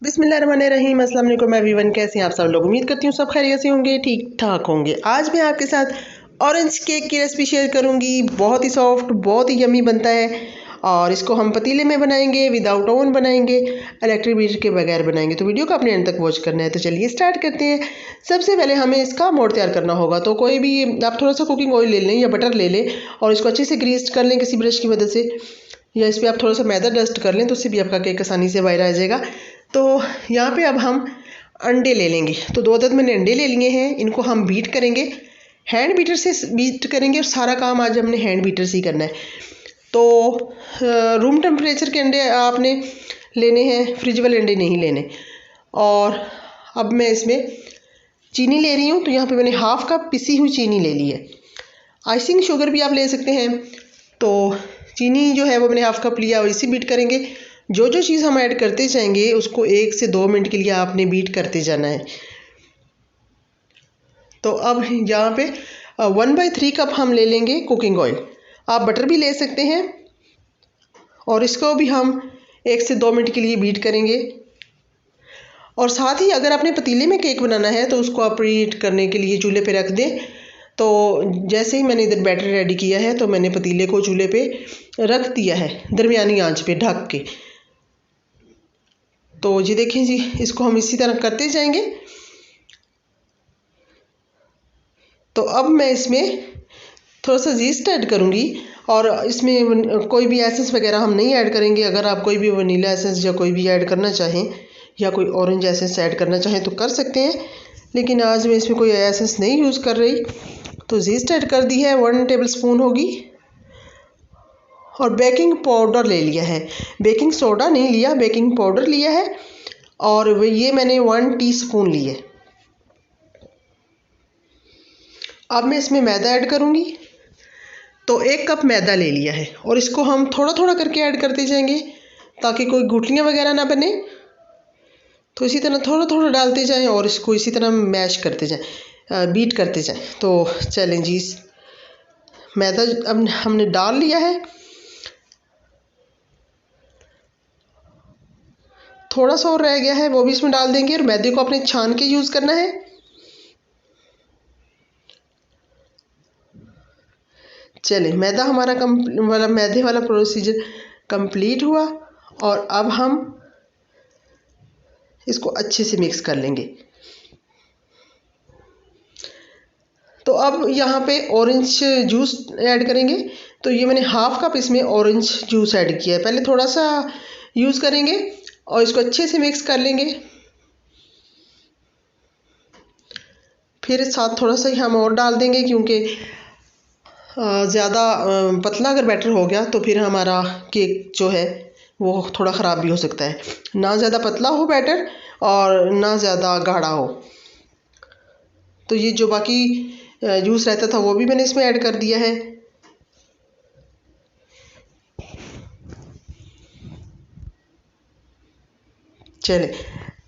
बिस्मिल्लाहिर्रहमानिर्रहीम। अस्सलाम वालेकुम एवरीवन, कैसे हैं आप सब लोग? उम्मीद करती हूँ सब खैरियत से होंगे, ठीक ठाक होंगे। आज मैं आपके साथ ऑरेंज केक की रेसिपी शेयर करूँगी। बहुत ही सॉफ्ट, बहुत ही यमी बनता है और इसको हम पतीले में बनाएंगे, विदाउट ओवन बनाएंगे, इलेक्ट्रिक बीटर के बगैर बनाएंगे। तो वीडियो को अपने एंड तक वॉच करना है। तो चलिए स्टार्ट करते हैं। सबसे पहले हमें इसका मोड तैयार करना होगा। तो कोई भी आप थोड़ा सा कुकिंग ऑयल ले लें या बटर ले लें और इसको अच्छे से ग्रीस कर लें किसी ब्रश की मदद से, या इस पर आप थोड़ा सा मैदा डस्ट कर लें तो उससे भी आपका केक आसानी से बाहर आ जाएगा। तो यहाँ पे अब हम अंडे ले लेंगे। तो 2 अदद मैंने अंडे ले लिए हैं, इनको हम बीट करेंगे, हैंड बीटर से बीट करेंगे और सारा काम आज हमने हैंड बीटर से ही करना है। तो रूम टेम्परेचर के अंडे आपने लेने हैं, फ्रिज वाले अंडे नहीं लेने। और अब मैं इसमें चीनी ले रही हूँ। तो यहाँ पे मैंने हाफ कप पिसी हुई चीनी ले ली है। आइसिंग शुगर भी आप ले सकते हैं। तो चीनी जो है वो मैंने हाफ कप लिया और इसी बीट करेंगे। जो जो चीज़ हम ऐड करते जाएंगे उसको 1 से 2 मिनट के लिए आपने बीट करते जाना है। तो अब यहाँ पे 1/3 कप हम ले लेंगे कुकिंग ऑयल। आप बटर भी ले सकते हैं और इसको भी हम 1 से 2 मिनट के लिए बीट करेंगे। और साथ ही अगर आपने पतीले में केक बनाना है तो उसको आप प्रीहीट करने के लिए चूल्हे पे रख दें। तो जैसे ही मैंने इधर बैटर रेडी किया है तो मैंने पतीले को चूल्हे पे रख दिया है, दरमियानी आंच पे ढक के। तो जी देखें जी, इसको हम इसी तरह करते जाएंगे। तो अब मैं इसमें थोड़ा सा जीस्ट ऐड करूँगी और इसमें कोई भी एसेंस वगैरह हम नहीं ऐड करेंगे। अगर आप कोई भी वनीला एसेंस या कोई भी ऐड करना चाहें या कोई ऑरेंज एसेंस ऐड करना चाहें तो कर सकते हैं, लेकिन आज मैं इसमें कोई एसेंस नहीं यूज़ कर रही। तो जीस्ट ऐड कर दी है, 1 टेबलस्पून होगी। और बेकिंग पाउडर ले लिया है, बेकिंग सोडा नहीं लिया, बेकिंग पाउडर लिया है। और ये मैंने 1 टीस्पून ली है। अब मैं इसमें मैदा ऐड करूँगी। तो 1 कप मैदा ले लिया है और इसको हम थोड़ा थोड़ा करके ऐड करते जाएंगे ताकि कोई गुठलियाँ वगैरह ना बने। तो इसी तरह थोड़ा थोड़ा डालते जाएं और इसको इसी तरह मैश करते जाएं, बीट करते जाएं। तो चलें जी, मैदा अब हमने डाल लिया है। थोड़ा सा और रह गया है, वो भी इसमें डाल देंगे और मैदे को अपने छान के यूज़ करना है। चलिए, मैदा हमारा मैदे वाला प्रोसीजर कंप्लीट हुआ और अब हम इसको अच्छे से मिक्स कर लेंगे। तो अब यहाँ पे ऑरेंज जूस ऐड करेंगे। तो ये मैंने हाफ कप इसमें ऑरेंज जूस ऐड किया है। पहले थोड़ा सा यूज़ करेंगे और इसको अच्छे से मिक्स कर लेंगे। फिर साथ थोड़ा सा ही हम और डाल देंगे क्योंकि ज़्यादा पतला अगर बैटर हो गया तो फिर हमारा केक जो है वो थोड़ा ख़राब भी हो सकता है। ना ज़्यादा पतला हो बैटर और ना ज़्यादा गाढ़ा हो। तो ये जो बाकी जूस रहता था वो भी मैंने इसमें ऐड कर दिया है। चले,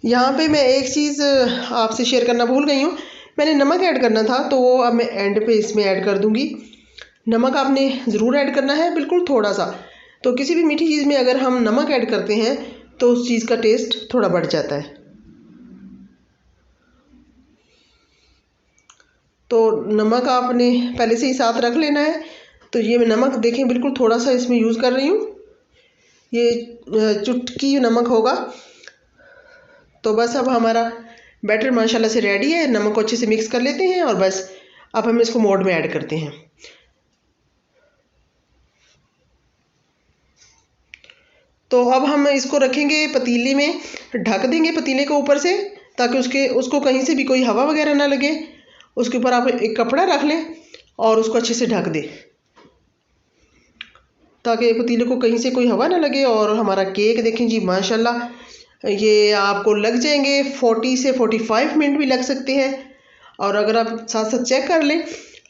यहाँ पे मैं एक चीज़ आपसे शेयर करना भूल गई हूँ। मैंने नमक ऐड करना था तो वो अब मैं एंड पे इसमें ऐड कर दूँगी। नमक आपने ज़रूर ऐड करना है, बिल्कुल थोड़ा सा। तो किसी भी मीठी चीज़ में अगर हम नमक ऐड करते हैं तो उस चीज़ का टेस्ट थोड़ा बढ़ जाता है। तो नमक आपने पहले से ही साथ रख लेना है। तो ये मैं नमक देखें बिल्कुल थोड़ा सा इसमें यूज़ कर रही हूँ, ये चुटकी नमक होगा। तो बस अब हमारा बैटर माशाल्लाह से रेडी है। नमक को अच्छे से मिक्स कर लेते हैं और बस अब हम इसको मोल्ड में ऐड करते हैं। तो अब हम इसको रखेंगे पतीले में, ढक देंगे पतीले को ऊपर से ताकि उसको कहीं से भी कोई हवा वगैरह ना लगे। उसके ऊपर आप एक कपड़ा रख लें और उसको अच्छे से ढक दें ताकि पतीले को कहीं से कोई हवा ना लगे। और हमारा केक देखें जी माशाल्लाह ये आपको लग जाएंगे 40 से 45 मिनट भी लग सकते हैं। और अगर आप साथ साथ चेक कर लें,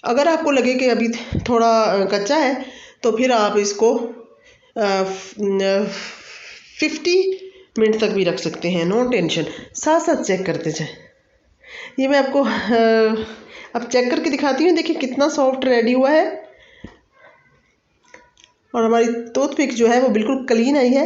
अगर आपको लगे कि अभी थोड़ा कच्चा है तो फिर आप इसको 50 मिनट तक भी रख सकते हैं, नो टेंशन। साथ साथ चेक करते जाएं। ये मैं आपको अब चेक करके दिखाती हूँ। देखिए कितना सॉफ्ट रेडी हुआ है और हमारी टूथपिक जो है वो बिल्कुल क्लीन आई है।